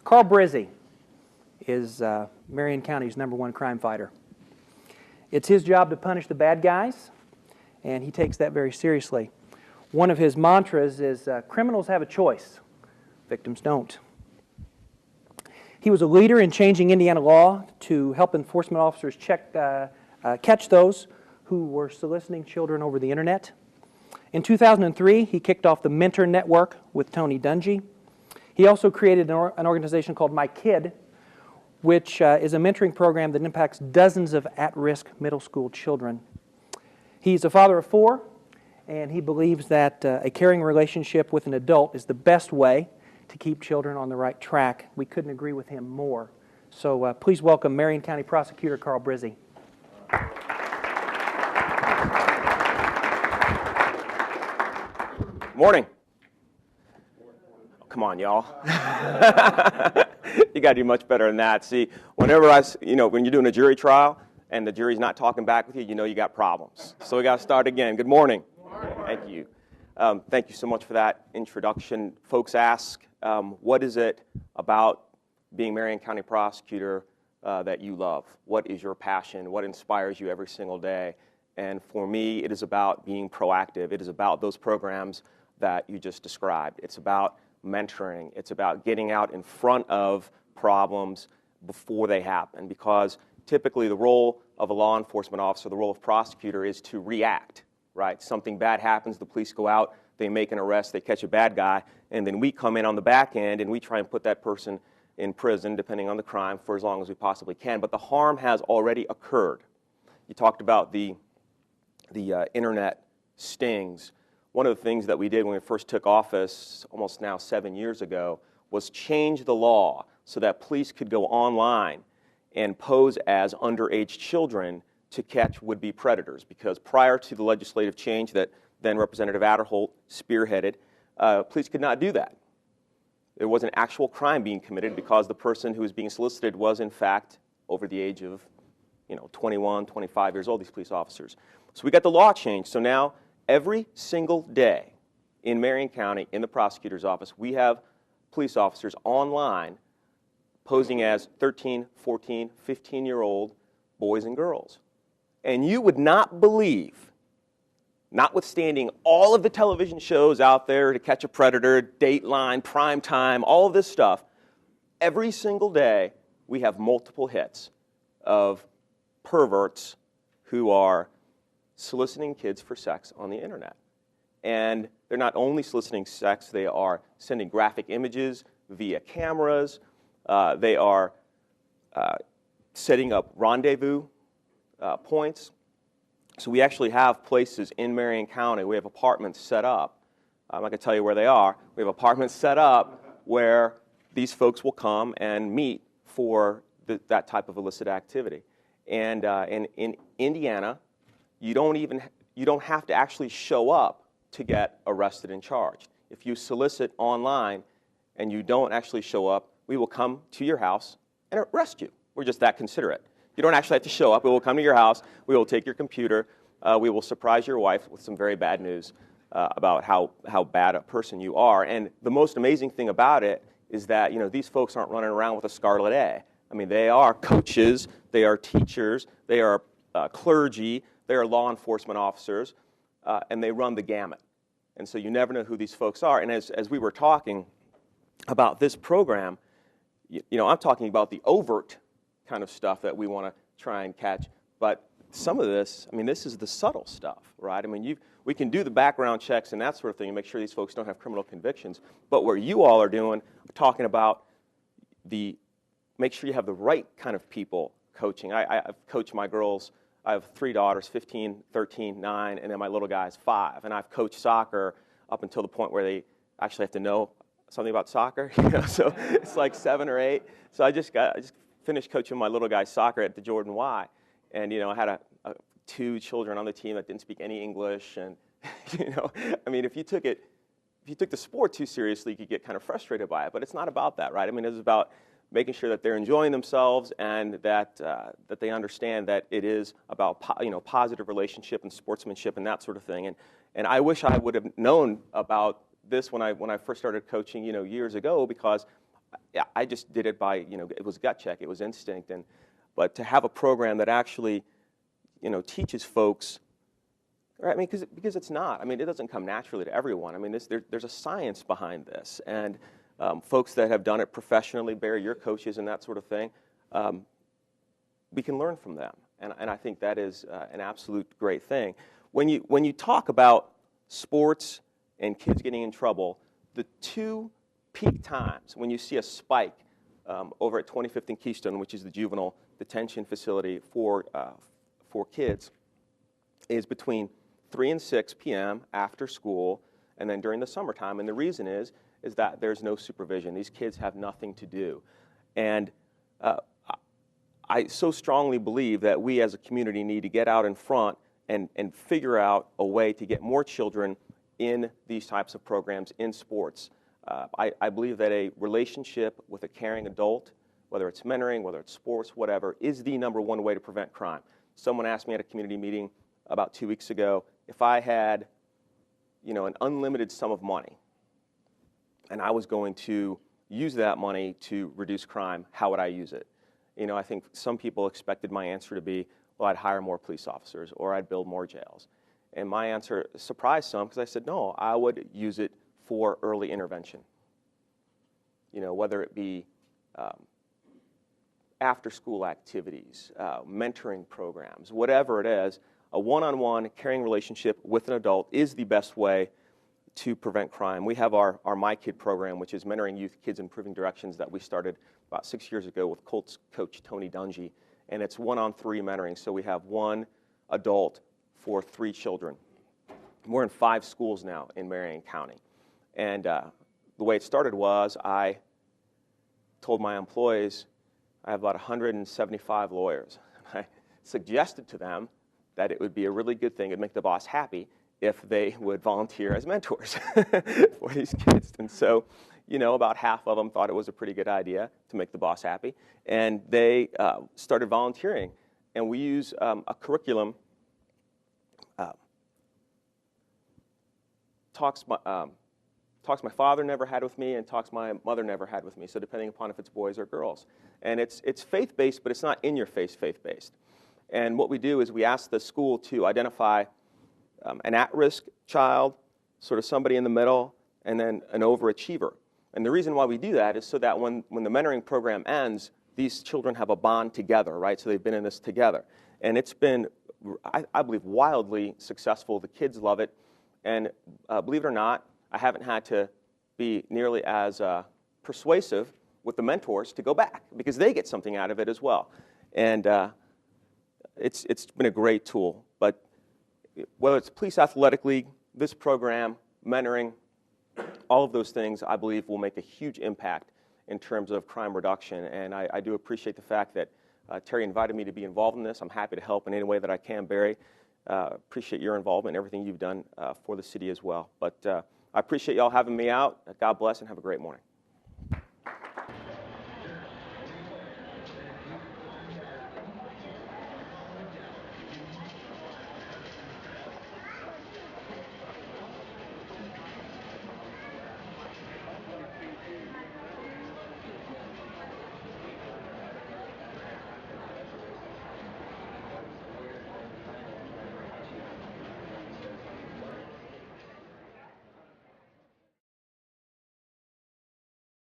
Carl Brizzi is Marion County's #1 crime fighter. It's his job to punish the bad guys, and he takes that very seriously. One of his mantras is, criminals have a choice, victims don't. He was a leader in changing Indiana law to help enforcement officers catch those who were soliciting children over the internet. In 2003, he kicked off the Mentor Network with Tony Dungy. He also created an organization called My Kid, which is a mentoring program that impacts dozens of at-risk middle school children. He's a father of 4, and he believes that a caring relationship with an adult is the best way to keep children on the right track. We couldn't agree with him more. So please welcome Marion County Prosecutor Carl Brizzi. Morning. Come on, y'all. You got to do much better than that. See, whenever when you're doing a jury trial and the jury's not talking back with you, you know you got problems. So we got to start again. Good morning. Thank you. Thank you so much for that introduction. Folks ask, what is it about being Marion County Prosecutor that you love? What is your passion? What inspires you every single day? And for me, it is about being proactive. It is about those programs that you just described. It's about mentoring. It's about getting out in front of problems before they happen, because typically the role of a law enforcement officer, the role of prosecutor, is to react, right? Something bad happens, the police go out, they make an arrest, they catch a bad guy, and then we come in on the back end and we try and put that person in prison, depending on the crime, for as long as we possibly can. But the harm has already occurred. You talked about the internet stings. One of the things that we did when we first took office, almost now 7 years ago, was change the law so that police could go online and pose as underage children to catch would-be predators. Because prior to the legislative change that then Representative Adderholt spearheaded, police could not do that. There was an actual crime being committed because the person who was being solicited was, in fact, over the age of 21, 25 years old, these police officers. So we got the law changed. So now, every single day in Marion County, in the prosecutor's office, we have police officers online posing as 13, 14, 15-year-old boys and girls. And you would not believe, notwithstanding all of the television shows out there, To Catch a Predator, Dateline, Primetime, all of this stuff, every single day we have multiple hits of perverts who are soliciting kids for sex on the internet. And they're not only soliciting sex, they are sending graphic images via cameras. They are setting up rendezvous points. So we actually have places in Marion County, we have apartments set up. I'm not going to tell you where they are. We have apartments set up where these folks will come and meet for that type of illicit activity. And in Indiana, you don't have to actually show up to get arrested and charged. If you solicit online and you don't actually show up, we will come to your house and arrest you. We're just that considerate. You don't actually have to show up. We will come to your house. We will take your computer. We will surprise your wife with some very bad news about how bad a person you are. And the most amazing thing about it is that these folks aren't running around with a scarlet A. I mean, they are coaches. They are teachers. They are clergy. They are law enforcement officers, and they run the gamut. And so you never know who these folks are. And as we were talking about this program, I'm talking about the overt kind of stuff that we want to try and catch. But some of this, this is the subtle stuff, right? We can do the background checks and that sort of thing and make sure these folks don't have criminal convictions. But what you all are doing, talking about make sure you have the right kind of people coaching. I've coached my girls. I have 3 daughters, 15, 13, 9, and then my little guy is 5. And I've coached soccer up until the point where they actually have to know something about soccer. So it's like 7 or 8. So I just finished coaching my little guy's soccer at the Jordan Y. And I had 2 children on the team that didn't speak any English. And if you took the sport too seriously, you could get kind of frustrated by it. But it's not about that, right? It's about making sure that they're enjoying themselves and that they understand that it is about positive relationship and sportsmanship and that sort of thing. And I wish I would have known about this when I first started coaching, years ago, because I just did it by, it was gut check, it was instinct, but to have a program that actually, teaches folks, right? I mean, because it's not. I mean, it doesn't come naturally to everyone. I mean, there's a science behind this, and folks that have done it professionally, Barry, your coaches and that sort of thing, we can learn from them, and I think that is an absolute great thing. When you talk about sports and kids getting in trouble, the two peak times when you see a spike over at 2015 Keystone, which is the juvenile detention facility for kids, is between 3 and 6 p.m. after school, and then during the summertime. And the reason is that there's no supervision. These kids have nothing to do. And I so strongly believe that we as a community need to get out in front and figure out a way to get more children in these types of programs in sports. I believe that a relationship with a caring adult, whether it's mentoring, whether it's sports, whatever, is the number one way to prevent crime. Someone asked me at a community meeting about 2 weeks ago if I had, an unlimited sum of money and I was going to use that money to reduce crime, how would I use it? I think some people expected my answer to be, well, I'd hire more police officers or I'd build more jails. And my answer surprised some because I said, no, I would use it for early intervention. Whether it be after-school activities, mentoring programs, whatever it is, a one-on-one caring relationship with an adult is the best way to prevent crime. We have our My Kid program, which is mentoring youth kids in improving directions, that we started about 6 years ago with Colts coach Tony Dungy, and it's 1-on-3 mentoring. So we have one adult for 3 children. We're in 5 schools now in Marion County, and the way it started was I told my employees I have about 175 lawyers. I suggested to them that it would be a really good thing, it'd make the boss happy if they would volunteer as mentors for these kids. And so, about half of them thought it was a pretty good idea to make the boss happy, and they started volunteering. And we use a curriculum, talks my father never had with me and talks my mother never had with me, so depending upon if it's boys or girls. And it's faith-based, but it's not in-your-face faith-based. And what we do is we ask the school to identify an at-risk child, sort of somebody in the middle, and then an overachiever. And the reason why we do that is so that when the mentoring program ends, these children have a bond together, right? So they've been in this together. And it's been, I believe, wildly successful. The kids love it. And believe it or not, I haven't had to be nearly as persuasive with the mentors to go back because they get something out of it as well. And it's been a great tool. But whether it's Police Athletic League, this program, mentoring, all of those things, I believe, will make a huge impact in terms of crime reduction. And I do appreciate the fact that Terry invited me to be involved in this. I'm happy to help in any way that I can, Barry. Appreciate your involvement and everything you've done for the city as well. But I appreciate y'all having me out. God bless and have a great morning.